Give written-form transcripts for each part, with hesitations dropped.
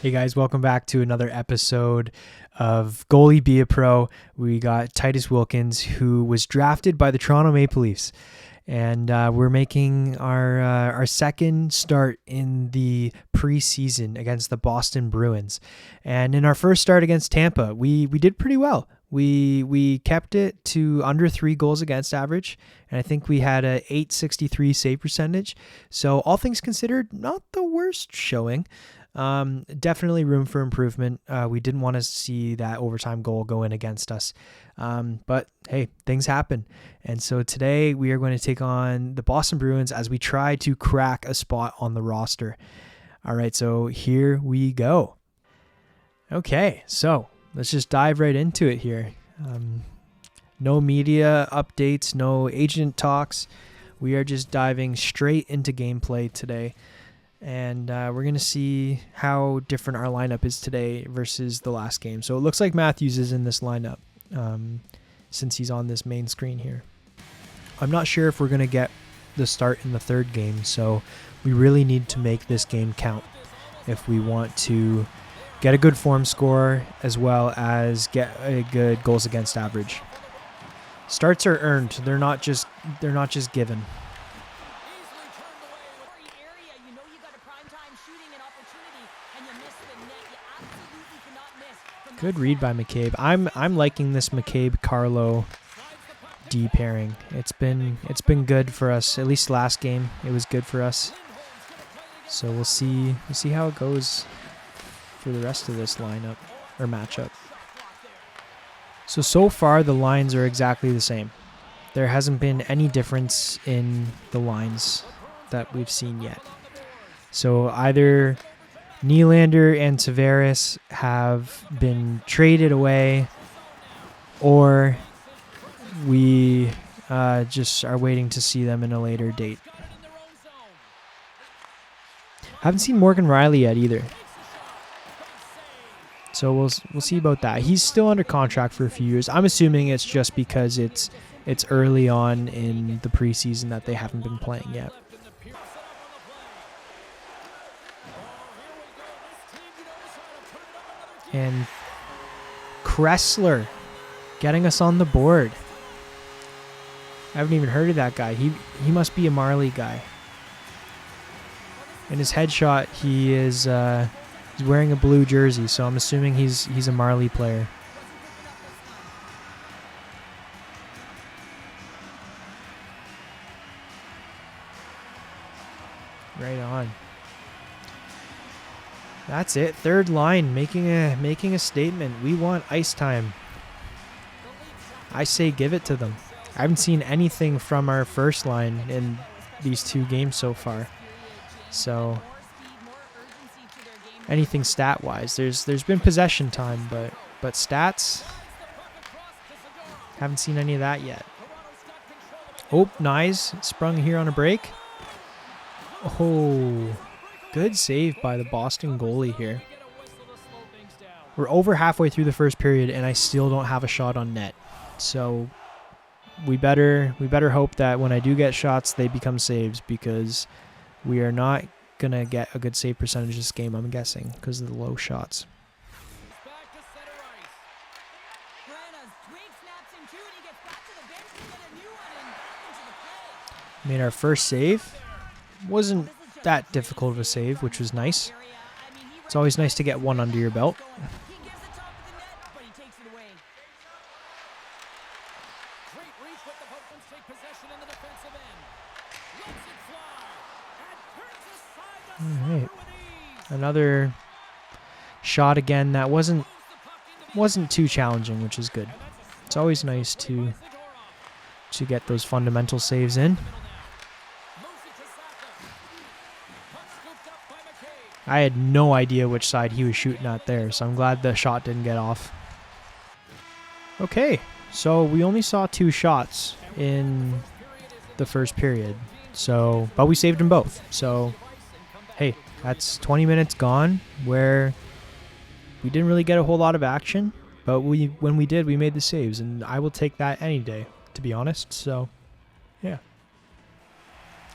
Hey guys, welcome back to another episode of Goalie Be a Pro. We got Titus Wilkins, who was drafted by the Toronto Maple Leafs, and we're making our second start in the preseason against the Boston Bruins. And in our first start against Tampa, we did pretty well. We kept it to under 3 goals against average, and I think we had a .863 save percentage. So all things considered, not the worst showing. Definitely room for improvement. We didn't want to see that overtime goal go in against us. But hey, things happen. And so today we are going to take on the Boston Bruins as we try to crack a spot on the roster. All right, so here we go. Okay, so let's just dive right into it here. No media updates, no agent talks. We are just diving straight into gameplay today. And we're going to see how different our lineup is today versus the last game. So it looks like Matthews is in this lineup since he's on this main screen here. I'm not sure if we're going to get the start in the third game, so we really need to make this game count if we want to get a good form score as well as get a good goals against average. Starts are earned. They're not just given. Good read by McCabe. I'm liking this McCabe-Carlo D pairing. It's been good for us. At least last game it was good for us. So we'll see how it goes for the rest of this lineup or matchup. So far the lines are exactly the same. There hasn't been any difference in the lines that we've seen yet. So either Nylander and Tavares have been traded away, or we just are waiting to see them in a later date. Haven't seen Morgan Riley yet either. So we'll see about that. He's still under contract for a few years. I'm assuming it's just because it's early on in the preseason that they haven't been playing yet. And Kressler getting us on the board. I haven't even heard of that guy. He must be a Marley guy. In his headshot, he is he's wearing a blue jersey, so I'm assuming he's a Marley player. Right on. That's it. Third line making a statement. We want ice time. I say give it to them. I haven't seen anything from our first line in these 2 games so far. So anything stat-wise, there's been possession time, but stats, haven't seen any of that yet. Oh, Nyes sprung here on a break. Oh. Good save by the Boston goalie here. We're over halfway through the first period, and I still don't have a shot on net. So we better hope that when I do get shots, they become saves, because we are not going to get a good save percentage this game, I'm guessing, because of the low shots. Made our first save. Wasn't that difficult of a save, which was nice. It's always nice to get one under your belt. All right, another shot again that wasn't too challenging, which is good. It's always nice to get those fundamental saves in. I had no idea which side he was shooting at there, so I'm glad the shot didn't get off. Okay, so we only saw 2 shots in the first period, but we saved them both. So, hey, that's 20 minutes gone where we didn't really get a whole lot of action, but when we did, we made the saves, and I will take that any day, to be honest. So, yeah.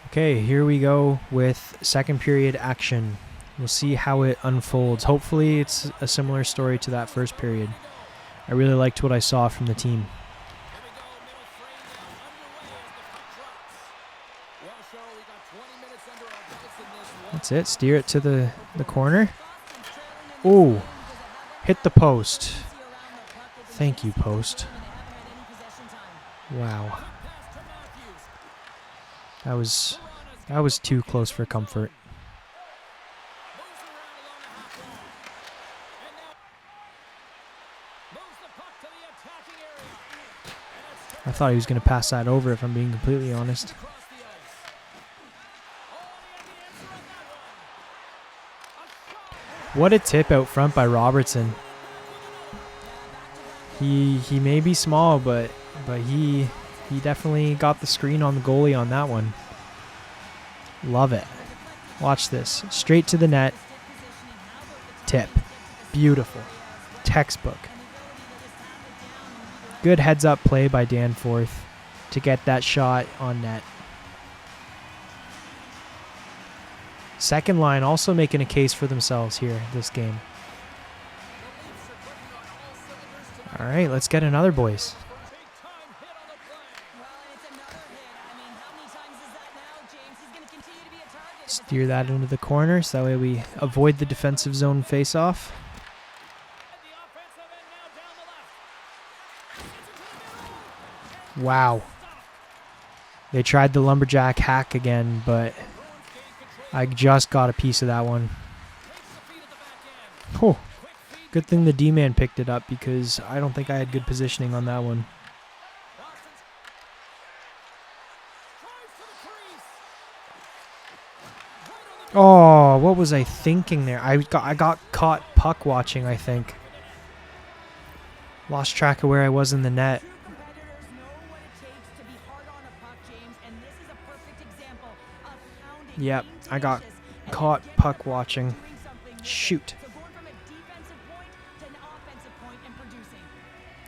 Okay, here we go with second period action. We'll see how it unfolds. Hopefully it's a similar story to that first period. I really liked what I saw from the team. That's it. Steer it to the corner. Oh, hit the post. Thank you, post. Wow. That was too close for comfort. I thought he was going to pass that over, if I'm being completely honest. What a tip out front by Robertson. He may be small, but he definitely got the screen on the goalie on that one. Love it. Watch this. Straight to the net. Tip. Beautiful. Textbook. Good heads-up play by Danforth to get that shot on net. Second line also making a case for themselves here this game. All right, let's get another, boys. Steer that into the corner so that way we avoid the defensive zone face-off. Wow. They tried the lumberjack hack again, but I just got a piece of that one. Oh, good thing the D-man picked it up because I don't think I had good positioning on that one. Oh, what was I thinking there? I got caught puck watching, I think. Lost track of where I was in the net. Yep, I got caught puck watching. Shoot.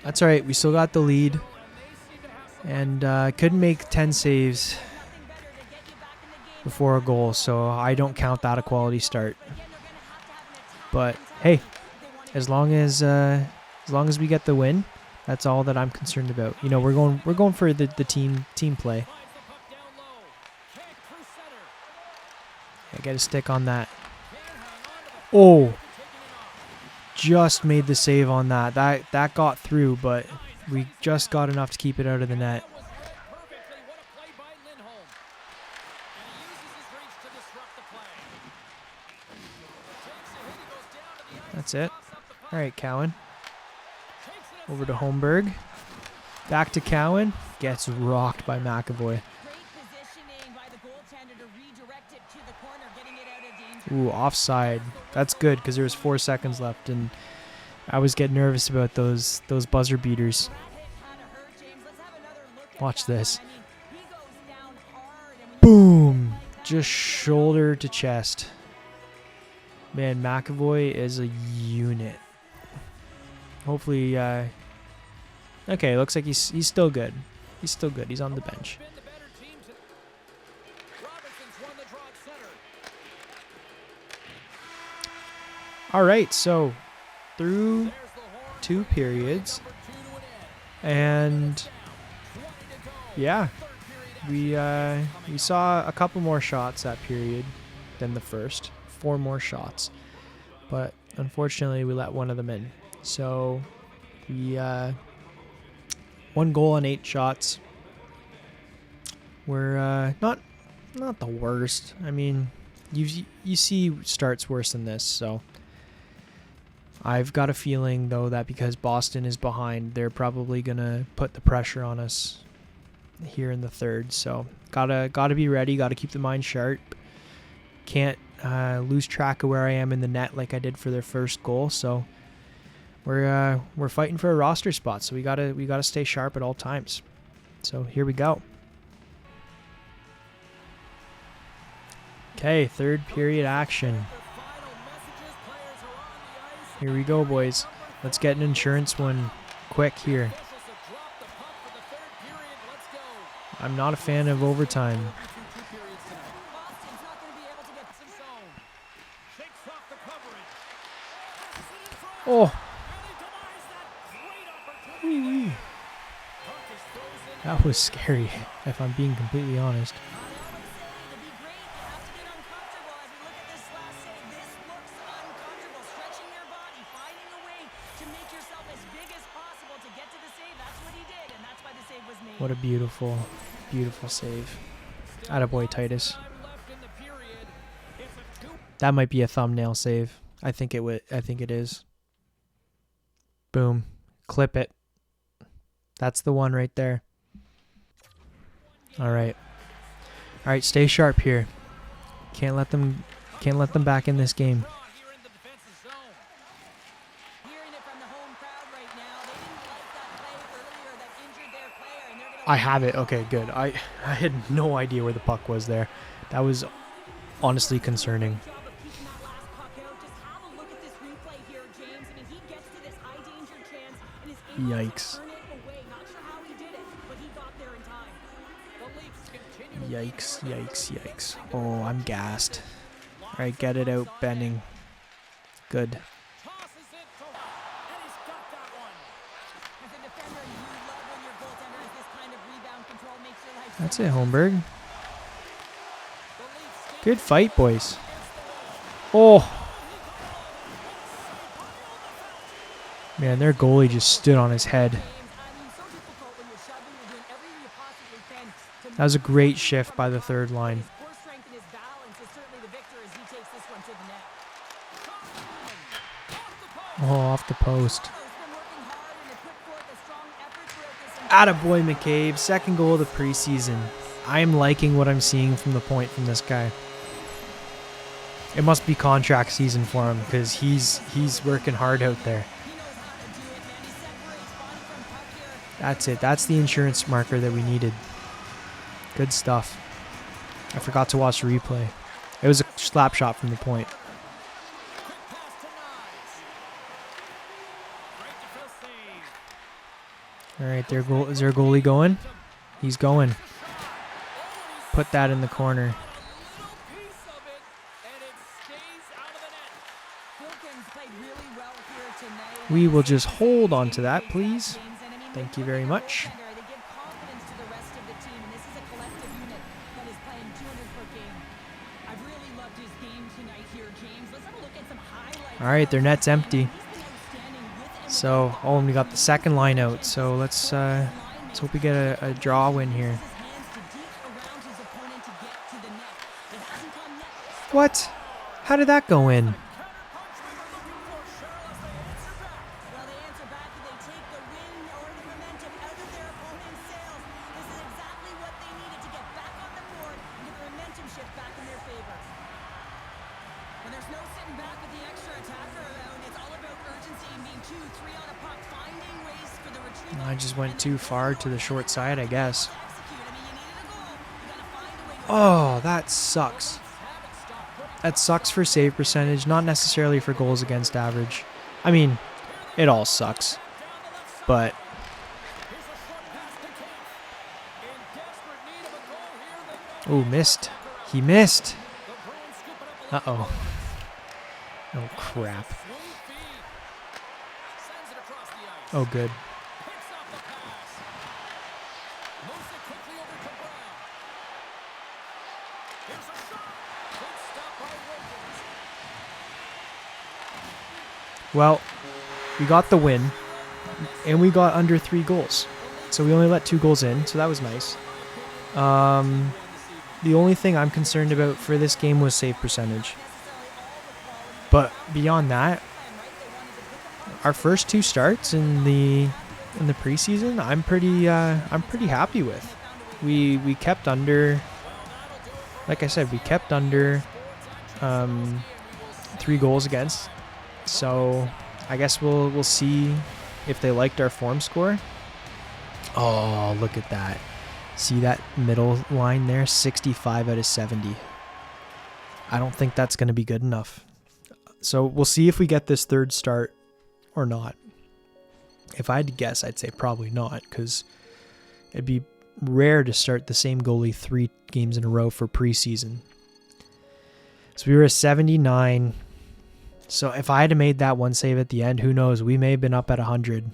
That's all right. We still got the lead. And couldn't make 10 saves before a goal, so I don't count that a quality start. But hey, as long as we get the win, that's all that I'm concerned about. You know, we're going for the team play. I get a stick on that. Oh, just made the save on that. That got through, but we just got enough to keep it out of the net. That's it. All right, Cowan. Over to Holmberg. Back to Cowan. Gets rocked by McAvoy. Ooh, offside. That's good because there was 4 seconds left, and I was getting nervous about those buzzer beaters. Watch this. Boom! Just shoulder to chest. Man, McAvoy is a unit. Hopefully, okay, looks like he's still good. He's still good. He's on the bench. All right, so through 2 periods, and yeah, we saw a couple more shots that period than the first. 4 more shots, but unfortunately we let one of them in. So we 1 goal on 8 shots. We're not the worst. I mean, you see starts worse than this, so. I've got a feeling, though, that because Boston is behind, they're probably going to put the pressure on us here in the third. So gotta be ready, gotta keep the mind sharp. Can't lose track of where I am in the net like I did for their first goal. So we're fighting for a roster spot, so we gotta stay sharp at all times. So here we go. Okay, third period action. Here we go, boys. Let's get an insurance one quick here. I'm not a fan of overtime. That was scary, if I'm being completely honest. What a beautiful, beautiful save. Attaboy, Titus. That might be a thumbnail save. I think it is. Boom. Clip it. That's the one right there. All right. All right, stay sharp here. Can't let them back in this game. I have it. Okay, good. I had no idea where the puck was there. That was honestly concerning. Yikes. Yikes, yikes, yikes. Oh, I'm gassed. All right, get it out, Benning. Good. That's it, Holmberg. Good fight, boys. Oh. Man, their goalie just stood on his head. That was a great shift by the third line. Oh, off the post. Attaboy, McCabe. Second goal of the preseason. I am liking what I'm seeing from the point from this guy. It must be contract season for him because he's working hard out there. That's it. That's the insurance marker that we needed. Good stuff. I forgot to watch the replay. It was a slap shot from the point. All right, is their goalie going? He's going. Put that in the corner. We will just hold on to that, please. Thank you very much. All right, their net's empty. So, and we got the second line out. So let's hope we get a draw win here. What? How did that go in? I just went too far to the short side, I guess. Oh, that sucks. That sucks for save percentage, not necessarily for goals against average. I mean, it all sucks. But oh, missed. He missed. Uh-oh. Oh, crap. Oh, good. Well, we got the win, and we got under 3 goals. So we only let 2 goals in, so that was nice. The only thing I'm concerned about for this game was save percentage. But beyond that, our first 2 starts in the preseason, I'm pretty happy with. We kept under, like I said, we kept under 3 goals against. So I guess we'll see if they liked our form score. Oh, look at that. See that middle line there? 65 out of 70. I don't think that's going to be good enough. So we'll see if we get this third start or not. If I had to guess, I'd say probably not, because it'd be rare to start the same goalie 3 games in a row for preseason. So we were at 79. So if I had made that one save at the end, who knows? We may have been up at 100.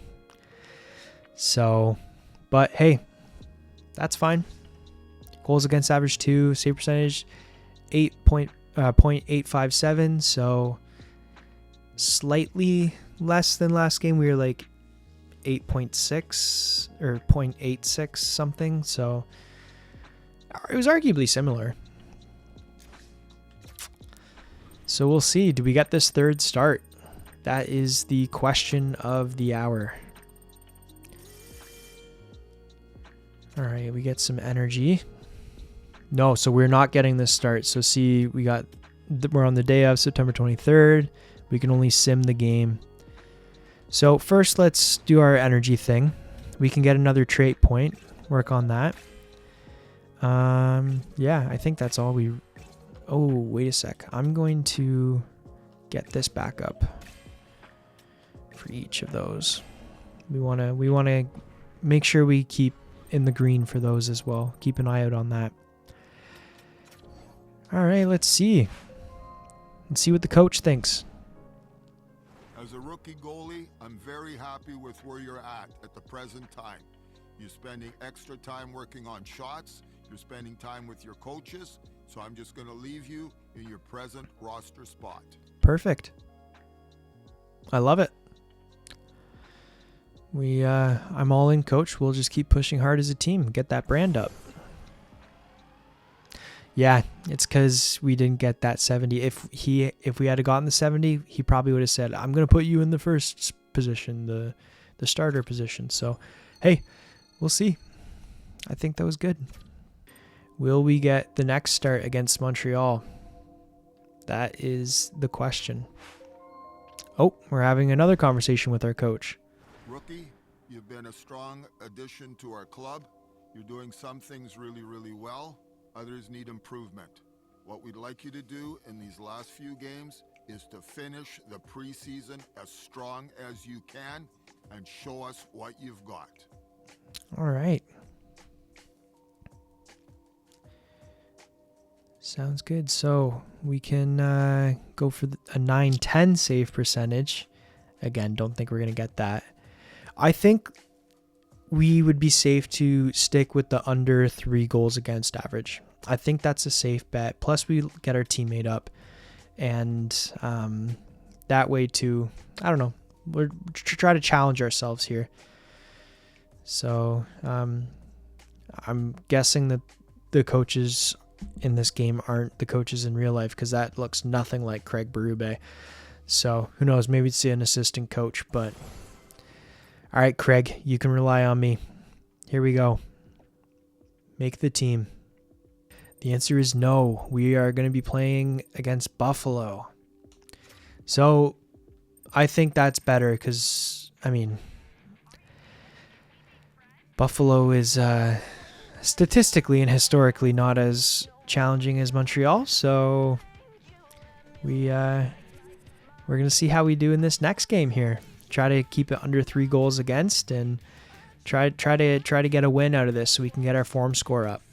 So, but hey, That's fine. Goals against average 2, save percentage 8.857, so slightly less than last game. We were like 8.6 or 0.86 something, so it was arguably similar. So we'll see. Do we get this third start? That is the question of the hour. All right, we get some energy. No, so we're not getting this start. So see, we're on the day of September 23rd. We can only sim the game. So first, let's do our energy thing. We can get another trait point. Work on that. Yeah, I think that's all we... Oh, wait a sec. I'm going to get this back up for each of those. We want to make sure we keep in the green for those as well. Keep an eye out on that. All right, let's see. Let's see what the coach thinks. As a rookie goalie, I'm very happy with where you're at the present time. You're spending extra time working on shots. You're spending time with your coaches. So I'm just going to leave you in your present roster spot. Perfect. I love it. I'm all in, coach. We'll just keep pushing hard as a team. Get that brand up. Yeah, it's because we didn't get that 70. If we had gotten the 70, he probably would have said, I'm going to put you in the first position, the starter position. So, hey, we'll see. I think that was good. Will we get the next start against Montreal? That is the question. Oh, we're having another conversation with our coach. Rookie, you've been a strong addition to our club. You're doing some things really, really well. Others need improvement. What we'd like you to do in these last few games is to finish the preseason as strong as you can and show us what you've got. All right. Sounds good. So we can go for a 9-10 save percentage. Again, don't think we're going to get that. I think we would be safe to stick with the under 3 goals against average. I think that's a safe bet. Plus, we get our teammate up. And that way, too, I don't know. We're try to challenge ourselves here. So I'm guessing that the coaches in this game aren't the coaches in real life, because that looks nothing like Craig Berube. So who knows? Maybe it's an assistant coach. But all right, Craig, you can rely on me. Here we go. Make the team. The answer is no. We are going to be playing against Buffalo. So I think that's better because, I mean, Buffalo is statistically and historically not as challenging as Montreal. So we're going to see how we do in this next game here. Try to keep it under 3 goals against and try to get a win out of this so we can get our form score up.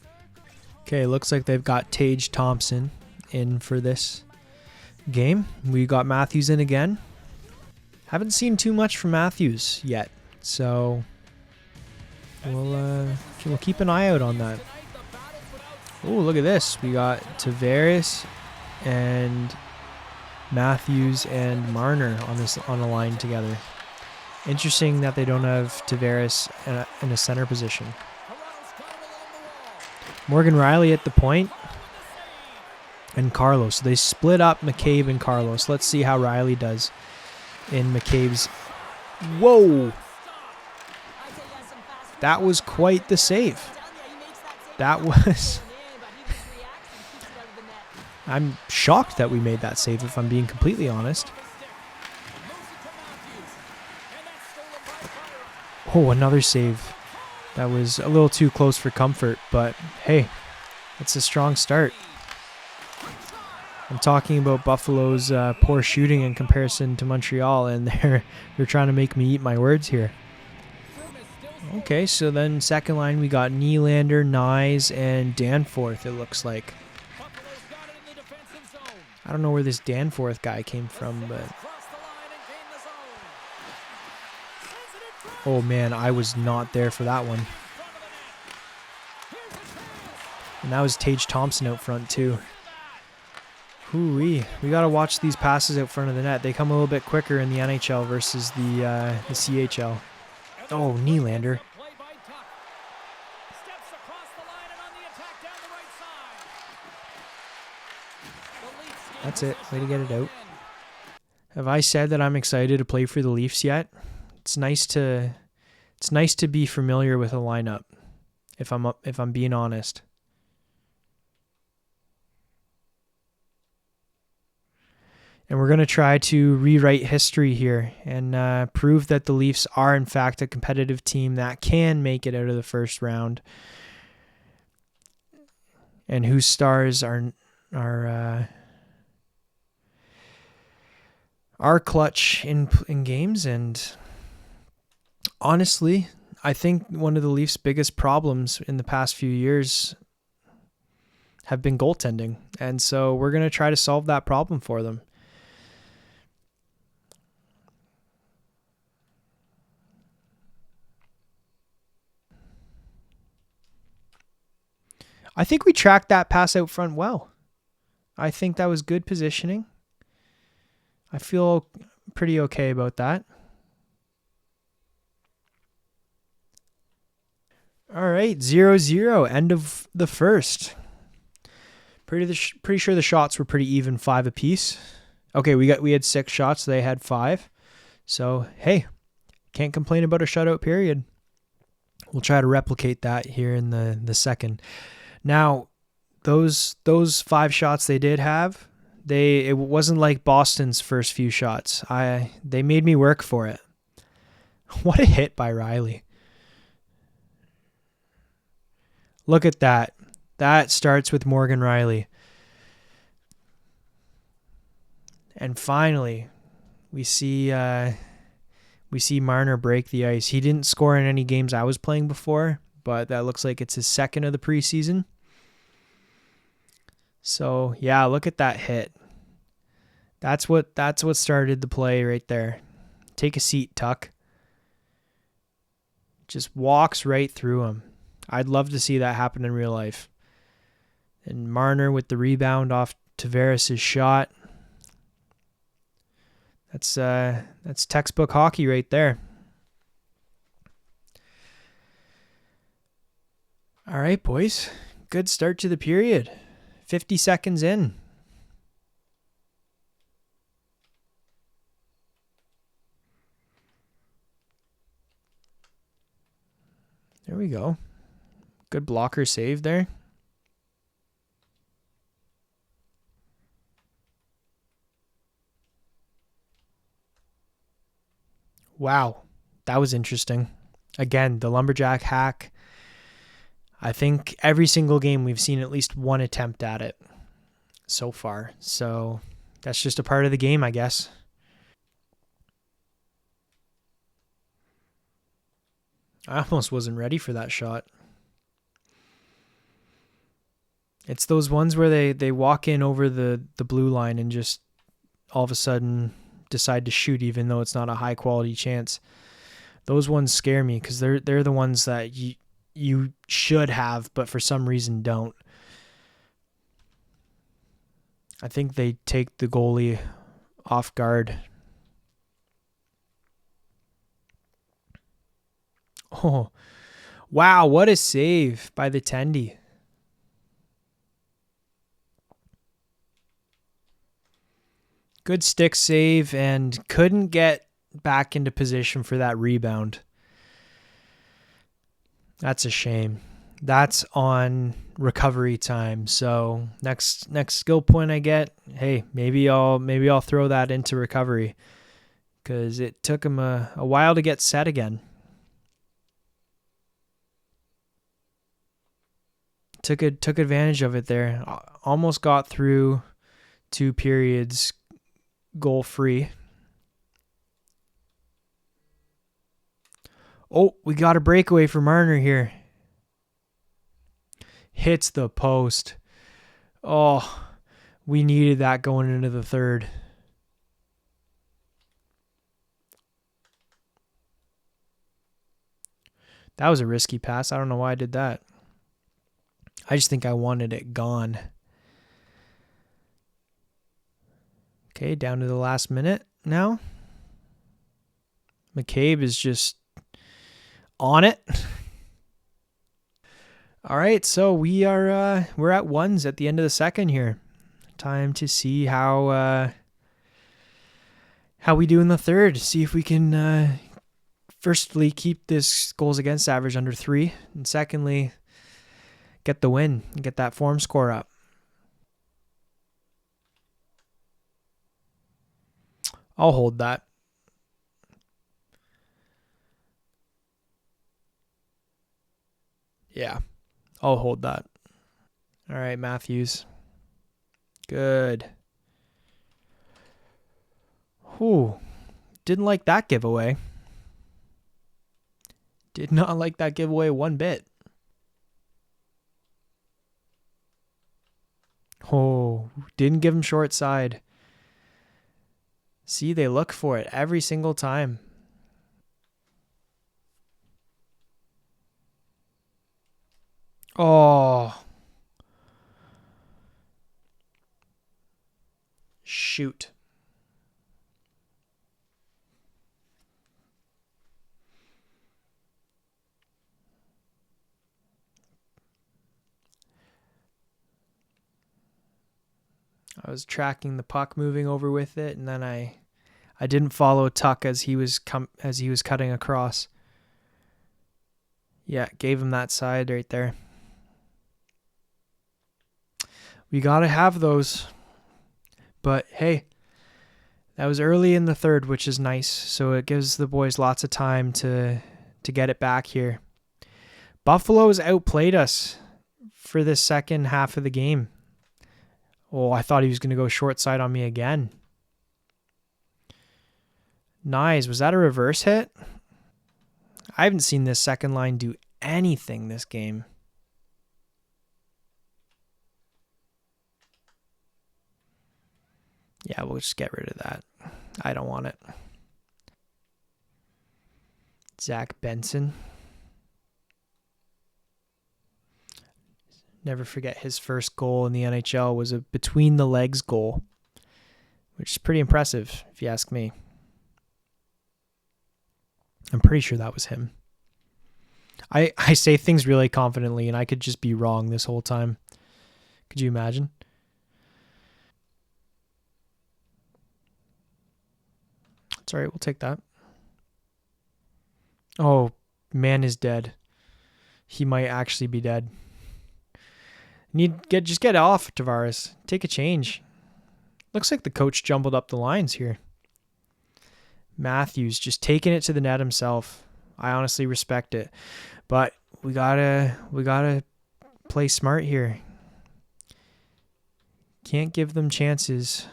Okay, looks like they've got Tage Thompson in for this game. We got Matthews in again. Haven't seen too much from Matthews yet, so we'll keep an eye out on that. Oh, look at this. We got Tavares and Matthews and Marner on a line together. Interesting that they don't have Tavares in a center position. Morgan Riley at the point and Carlos. So they split up McCabe and Carlos. Let's see how Riley does in McCabe's. Whoa! That was quite the save. That was... I'm shocked that we made that save, if I'm being completely honest. Oh, another save. That was a little too close for comfort, but hey, it's a strong start. I'm talking about Buffalo's poor shooting in comparison to Montreal, and they're trying to make me eat my words here. Okay, so then second line we got Nylander, Nyes, and Danforth, it looks like. I don't know where this Danforth guy came from, but... Oh man, I was not there for that one. And that was Tage Thompson out front too. Hoo-wee. We got to watch these passes out front of the net. They come a little bit quicker in the NHL versus the CHL. Oh, Nylander. That's it. Way to get it out. Have I said that I'm excited to play for the Leafs yet? It's nice to be familiar with a lineup. If I'm being honest. And we're going to try to rewrite history here and prove that the Leafs are, in fact, a competitive team that can make it out of the first round. And whose stars are clutch in games. And honestly, I think one of the Leafs' biggest problems in the past few years have been goaltending. And so we're going to try to solve that problem for them. I think we tracked that pass out front well. I think that was good positioning. I feel pretty okay about that. All right, 0-0, end of the first. Pretty sure the shots were pretty even, 5 apiece. Okay, we had 6 shots, they had 5. So, hey, can't complain about a shutout period. We'll try to replicate that here in the second. Now, those 5 shots they did have, it wasn't like Boston's first few shots. They made me work for it. What a hit by Riley. Look at that. That starts with Morgan Riley. And finally, we see Marner break the ice. He didn't score in any games I was playing before, but that looks like it's his second of the preseason. So, yeah, look at that hit. That's what started the play right there. Take a seat, Tuck. Just walks right through him. I'd love to see that happen in real life. And Marner with the rebound off Tavares' shot. That's textbook hockey right there. All right, boys. Good start to the period. 50 seconds in. There we go. Good blocker save there. Wow, that was interesting. Again, the lumberjack hack. I think every single game we've seen at least one attempt at it so far. So that's just a part of the game, I guess. I almost wasn't ready for that shot. It's those ones where they walk in over the blue line and just all of a sudden decide to shoot even though it's not a high quality chance. Those ones scare me because they're the ones that you should have, but for some reason don't. I think they take the goalie off guard. Oh, wow, what a save by the Tendy. Good stick save and couldn't get back into position for that rebound. That's a shame. That's on recovery time. So next skill point I get, hey, maybe I'll throw that into recovery because it took him a while to get set again. Took advantage of it there. Almost got through 2 periods goal free. Oh, we got a breakaway for Marner here. Hits the post. Oh, we needed that going into the third. That was a risky pass. I don't know why I did that. I just think I wanted it gone. Okay, down to the last minute now. McCabe is just on it. All right, so we're at ones at the end of the second here. Time to see how we do in the third. See if we can firstly keep this goals against average under 3, and secondly get the win and get that form score up. I'll hold that. Yeah, I'll hold that. All right, Matthews. Good. Whew. Didn't like that giveaway. Did not like that giveaway one bit. Oh, didn't give him short side. See, they look for it every single time. Oh. Shoot. I was tracking the puck moving over with it, and then I didn't follow Tuck as he was cutting across. Yeah, gave him that side right there. We got to have those. But hey, that was early in the third, which is nice. So it gives the boys lots of time to get it back here. Buffalo's outplayed us for this second half of the game. Oh, I thought he was going to go short side on me again. Nice. Was that a reverse hit? I haven't seen this second line do anything this game. Yeah, we'll just get rid of that. I don't want it. Zach Benson. Never forget his first goal in the NHL was a between the legs goal, which is pretty impressive if you ask me. I'm pretty sure that was him. I say things really confidently and I could just be wrong this whole time. Could you imagine? It's all right, we'll take that. Oh, man is dead. He might actually be dead. Just get off, Tavares. Take a change. Looks like the coach jumbled up the lines here. Matthews just taking it to the net himself. I honestly respect it. But we gotta play smart here. Can't give them chances.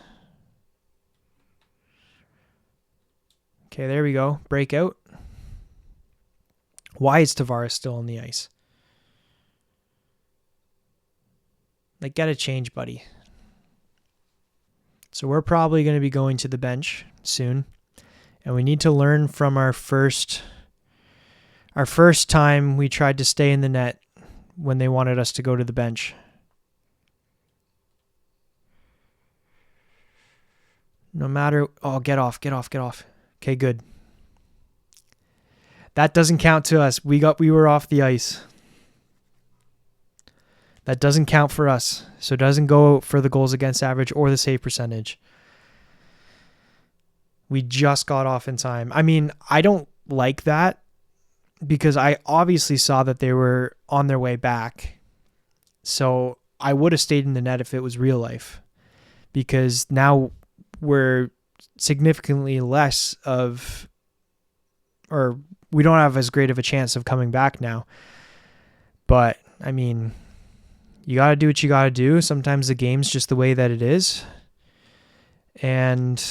Okay, there we go. Breakout. Why is Tavares still on the ice? Like, get a change, buddy. So we're probably going to be going to the bench soon. And we need to learn from our first time we tried to stay in the net when they wanted us to go to the bench. No matter... Oh, get off. Okay, good. That doesn't count to us. We were off the ice. That doesn't count for us. So it doesn't go for the goals against average or the save percentage. We just got off in time. I mean, I don't like that because I obviously saw that they were on their way back. So I would have stayed in the net if it was real life, because now we're significantly less of, or we don't have as great of a chance of coming back now. But I mean, you got to do what you got to do. Sometimes the game's just the way that it is. And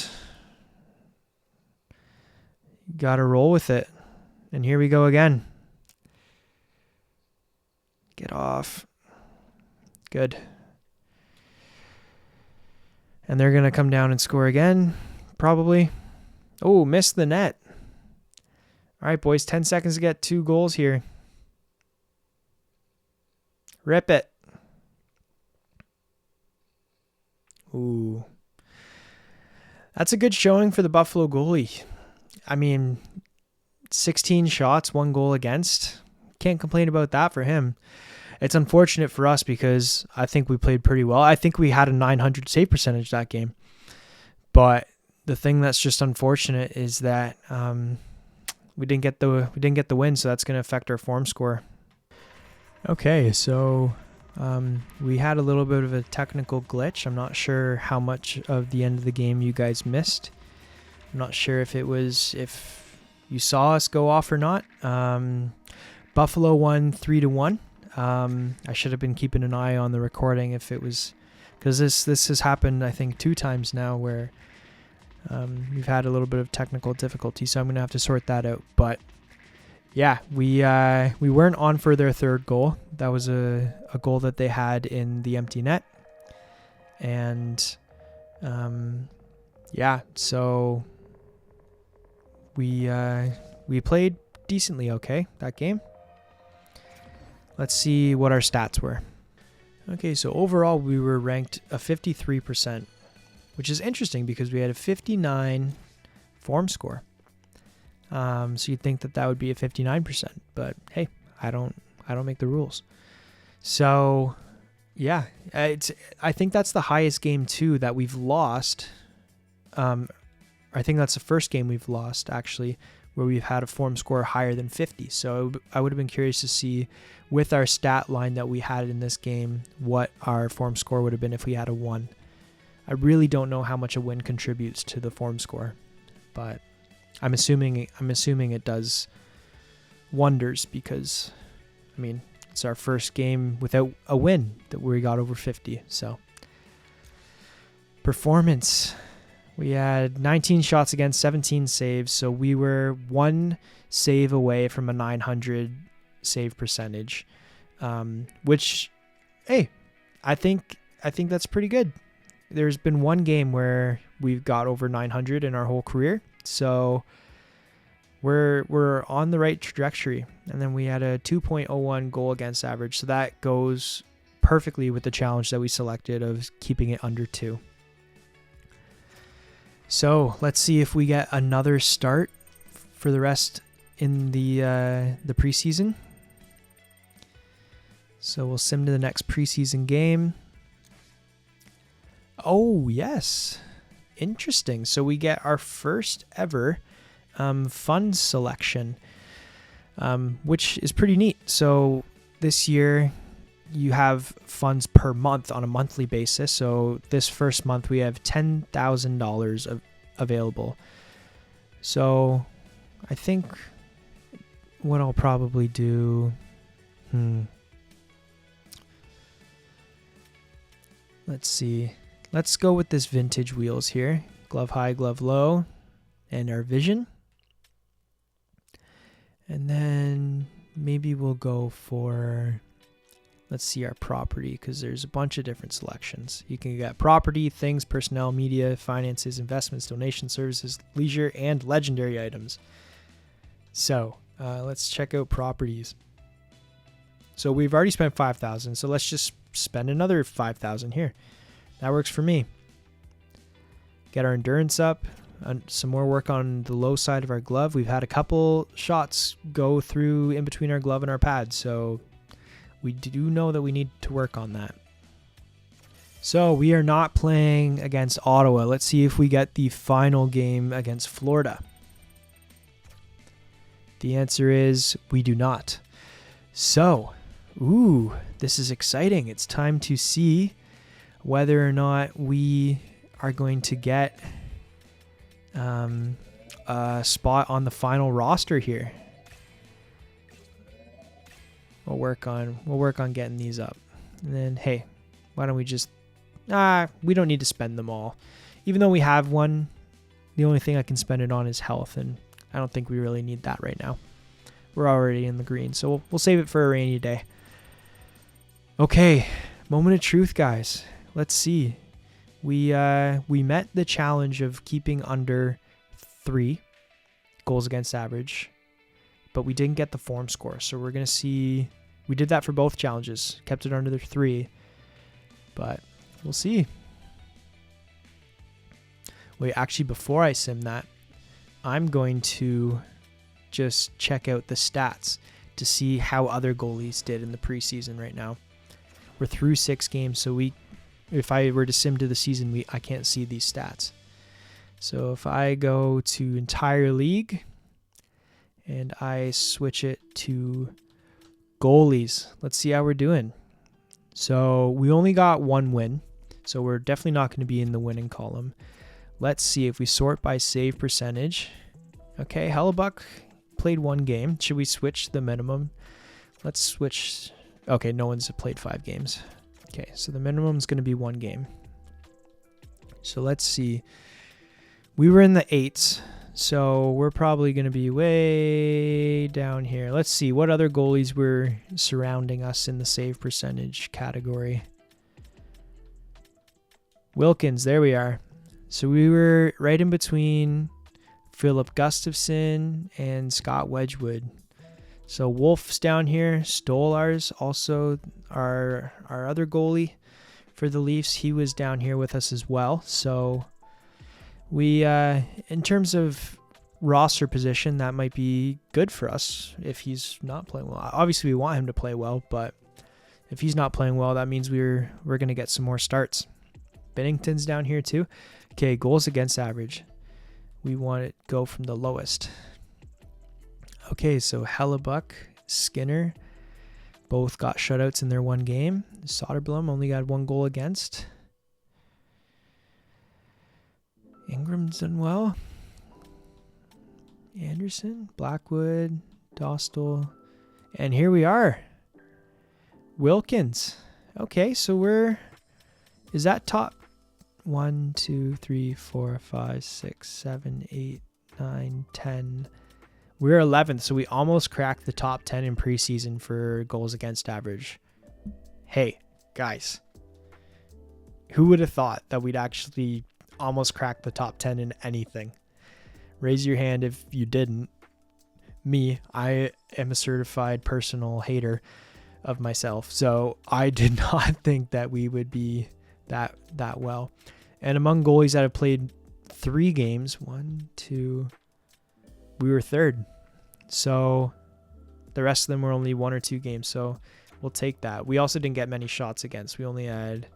you got to roll with it. And here we go again. Get off. Good. And they're going to come down and score again, probably. Oh, missed the net. All right, boys, 10 seconds to get 2 goals here. Rip it. Ooh. That's a good showing for the Buffalo goalie. I mean, 16 shots, 1 goal against. Can't complain about that for him. It's unfortunate for us because I think we played pretty well. I think we had a 900 save percentage that game. But the thing that's just unfortunate is that we didn't get the win, so that's going to affect our form score. Okay, so we had a little bit of a technical glitch. I'm not sure how much of the end of the game you guys missed. I'm not sure if you saw us go off or not. Buffalo won 3-1. I should have been keeping an eye on the recording if it was, because this has happened I think 2 times now where we've had a little bit of technical difficulty, so I'm gonna have to sort that out. But yeah, we weren't on for their 3rd goal. That was a goal that they had in the empty net, and yeah, so we played decently okay that game. Let's see what our stats were. Okay, so overall we were ranked a 53%, which is interesting because we had a 59 form score. So you'd think that would be a 59%, but hey, I don't make the rules. So yeah, I think that's the highest game too that we've lost. I think that's the first game we've lost actually where we've had a form score higher than 50. So I would have been curious to see with our stat line that we had in this game what our form score would have been if we had a 1. I really don't know how much a win contributes to the form score, but I'm assuming it does wonders because, I mean, it's our first game without a win that we got over 50. So performance, we had 19 shots against, 17 saves, so we were 1 save away from a 900 save percentage, which, hey, I think that's pretty good. There's been 1 game where we've got over 900 in our whole career, so we're on the right trajectory. And then we had a 2.01 goal against average, so that goes perfectly with the challenge that we selected of keeping it under 2. So let's see if we get another start for the rest in the preseason. So we'll sim to the next preseason game. Oh, yes. Interesting. So we get our first ever fund selection, which is pretty neat. So this year you have funds per month on a monthly basis. So this first month we have $10,000 available. So I think what I'll probably do, let's see. Let's go with this vintage wheels here. Glove high, glove low, and our vision. And then maybe we'll go for, let's see, our property, because there's a bunch of different selections. You can get property, things, personnel, media, finances, investments, donations, services, leisure, and legendary items. So let's check out properties. So we've already spent $5,000, so let's just spend another $5,000 here. That works for me. Get our endurance up. Some more work on the low side of our glove. We've had a couple shots go through in between our glove and our pad, so we do know that we need to work on that. So we are not playing against Ottawa. Let's see if we get the final game against Florida. The answer is we do not. So, this is exciting. It's time to see whether or not we are going to get a spot on the final roster here. We'll work on getting these up. And then, hey, why don't we just we don't need to spend them all. Even though we have one, the only thing I can spend it on is health, and I don't think we really need that right now. We're already in the green, so we'll save it for a rainy day. Okay, moment of truth, guys. Let's see. We met the challenge of keeping under 3 goals against average, but we didn't get the form score. So we're going to see. We did that for both challenges, kept it under the 3, but we'll see. Wait, actually, before I sim that, I'm going to just check out the stats to see how other goalies did in the preseason right now. We're through 6 games, so if I were to sim to the season, I can't see these stats. So if I go to entire league and I switch it to goalies, let's see how we're doing. So we only got 1 win, so we're definitely not going to be in the winning column. Let's see if we sort by save percentage. Okay, Hellebuck played 1 game. Should we switch the minimum? Let's switch. Okay, no one's played 5 games. Okay, so the minimum is going to be 1 game. So let's see. We were in the 8s, so we're probably going to be way down here. Let's see what other goalies were surrounding us in the save percentage category. Wilkins, there we are. So we were right in between Philip Gustafson and Scott Wedgwood. So Wolf's down here. Stolar's also our other goalie for the Leafs. He was down here with us as well. So we, in terms of roster position, that might be good for us if he's not playing well. Obviously, we want him to play well, but if he's not playing well, that means we're going to get some more starts. Bennington's down here too. Okay, goals against average. We want it go from the lowest. Okay, so Hellebuck, Skinner, both got shutouts in their 1 game. Soderblom only got 1 goal against. Ingram's done well. Anderson, Blackwood, Dostal, and here we are. Wilkins. Okay, so is that top 1, 2, 3, 4, 5, 6, 7, 8, 9, 10. We're 11th, so we almost cracked the top 10 in preseason for goals against average. Hey, guys. Who would have thought that we'd actually almost crack the top 10 in anything? Raise your hand if you didn't. Me, I am a certified personal hater of myself, so I did not think that we would be that well. And among goalies that have played 3 games, 1, 2, we were 3rd. So the rest of them were only 1 or 2 games, so we'll take that. We also didn't get many shots against. We only had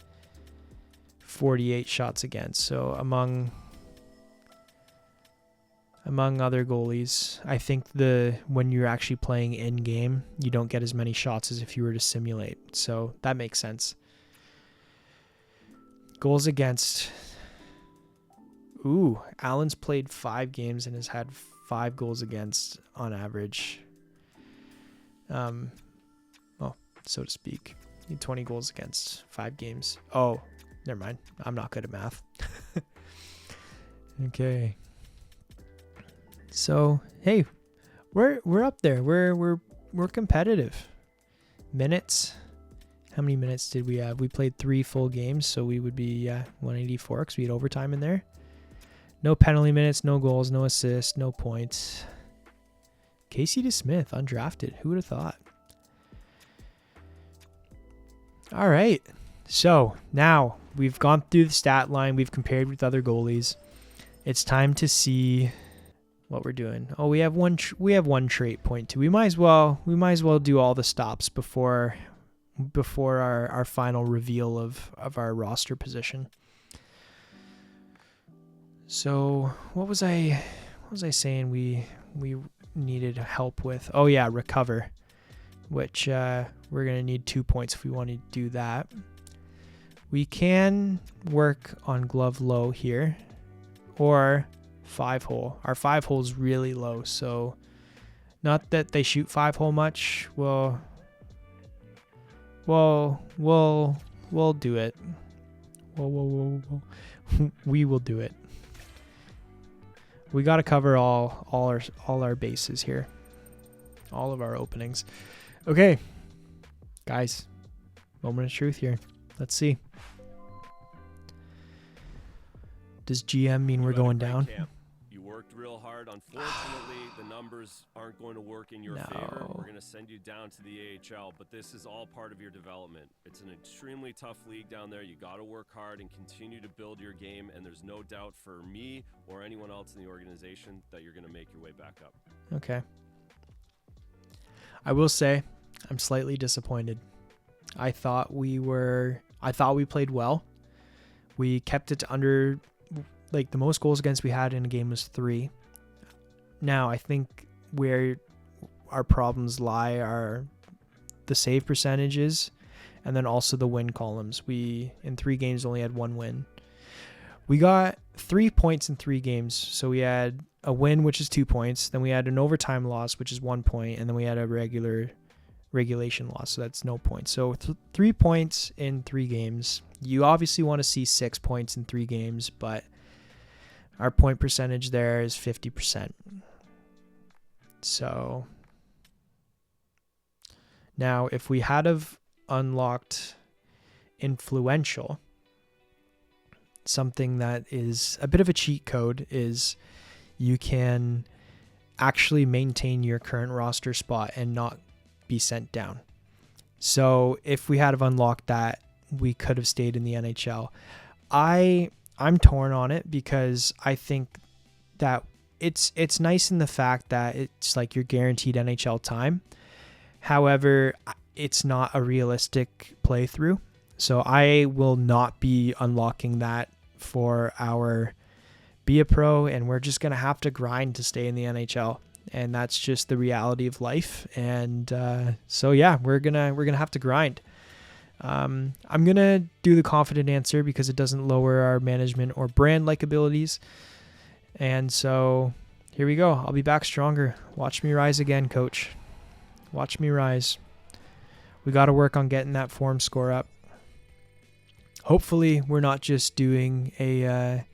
48 shots against. So among other goalies, I think when you're actually playing in game, you don't get as many shots as if you were to simulate. So that makes sense. Goals against. Ooh, Allen's played 5 games and has had 5 goals against on average. Well, so to speak. 20 goals against 5 games. Oh, never mind. I'm not good at math. Okay. So, hey, we're up there. We're competitive. Minutes. How many minutes did we have? We played 3 full games, so we would be 184 because we had overtime in there. No penalty minutes, no goals, no assists, no points. Casey DeSmith, undrafted. Who would have thought? All right. So now we've gone through the stat line. We've compared with other goalies. It's time to see what we're doing. Oh, we have one trait point to. We might as well do all the stops before our final reveal of our roster position. So what was I saying we needed help with? Oh yeah, recover, which we're going to need 2 points if we want to do that. We can work on glove low here or 5-hole. Our 5-hole is really low, so not that they shoot 5-hole much. We'll do it. We will do it. We got to cover all our bases here. All of our openings. Okay. Guys, moment of truth here. Let's see. Does GM mean we're going down? You worked real hard hard. Unfortunately, the numbers aren't going to work in your favor. We're going to send you down to the AHL, but this is all part of your development. It's an extremely tough league down there. You got to work hard and continue to build your game, and there's no doubt for me or anyone else in the organization that you're going to make your way back up. Okay. I will say I'm slightly disappointed. I thought we played well. We kept it under, like, the most goals against we had in a game was 3. Now, I think where our problems lie are the save percentages and then also the win columns. We, in 3 games, only had 1 win. We got 3 points in 3 games. So we had a win, which is 2 points. Then we had an overtime loss, which is 1 point. And then we had a regulation loss. So that's no points. So 3 points in 3 games. You obviously want to see 6 points in 3 games, but our point percentage there is 50%. So now if we had have unlocked influential, something that is a bit of a cheat code is you can actually maintain your current roster spot and not be sent down. So if we had have unlocked that, we could have stayed in the NHL. I'm torn on it because I think that it's nice in the fact that it's like you're guaranteed NHL time. However, it's not a realistic playthrough. So I will not be unlocking that for our Be a Pro, and we're just going to have to grind to stay in the NHL. And that's just the reality of life. And so yeah, we're gonna have to grind. I'm gonna do the confident answer because it doesn't lower our management or brand like abilities. And so here we go. I'll be back stronger. Watch me rise again, coach. Watch me rise. We got to work on getting that form score up. Hopefully, we're not just doing an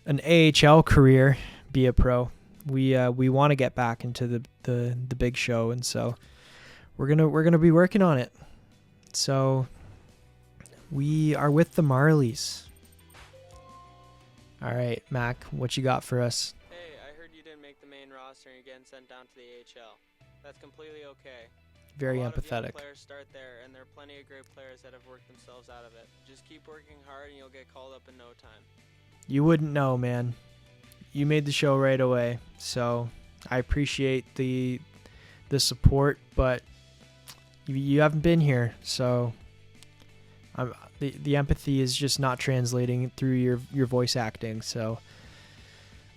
AHL career, Be a Pro. We want to get back into the big show, and so we're gonna be working on it. So we are with the Marlies. All right, Mac, what you got for us? Hey, I heard you didn't make the main roster and you're getting sent down to the AHL. That's completely okay. Very a lot empathetic. Of young players start there, and there are plenty of great players that have worked themselves out of it. Just keep working hard, and you'll get called up in no time. You wouldn't know, man. You made the show right away, so I appreciate the support, but you haven't been here, so the empathy is just not translating through your voice acting. So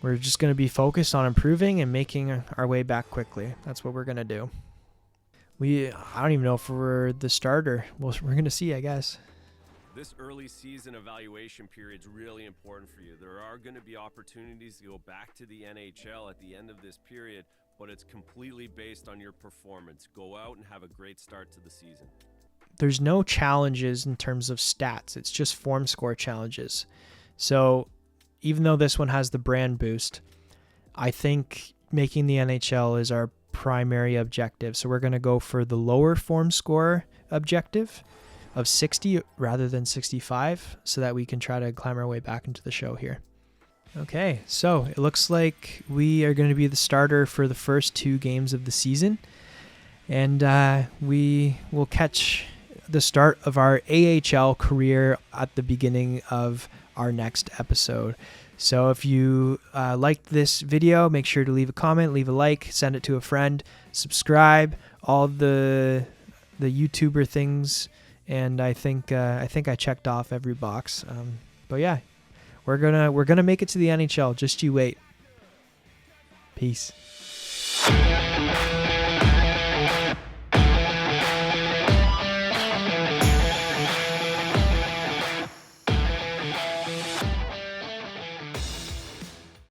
we're just going to be focused on improving and making our way back quickly. That's what we're going to do. I don't even know if we're the starter. Well, we're going to see, I guess. This early season evaluation period is really important for you. There are going to be opportunities to go back to the NHL at the end of this period, but it's completely based on your performance. Go out and have a great start to the season. There's no challenges in terms of stats. It's just form score challenges. So even though this one has the brand boost, I think making the NHL is our primary objective. So we're going to go for the lower form score objective of 60 rather than 65 so that we can try to climb our way back into the show here. Okay, so it looks like we are going to be the starter for the first 2 games of the season, and we will catch the start of our AHL career at the beginning of our next episode. So if you liked this video, make sure to leave a comment, leave a like, send it to a friend, subscribe, all the YouTuber things. And I think I checked off every box. But yeah, we're gonna make it to the NHL. Just you wait. Peace.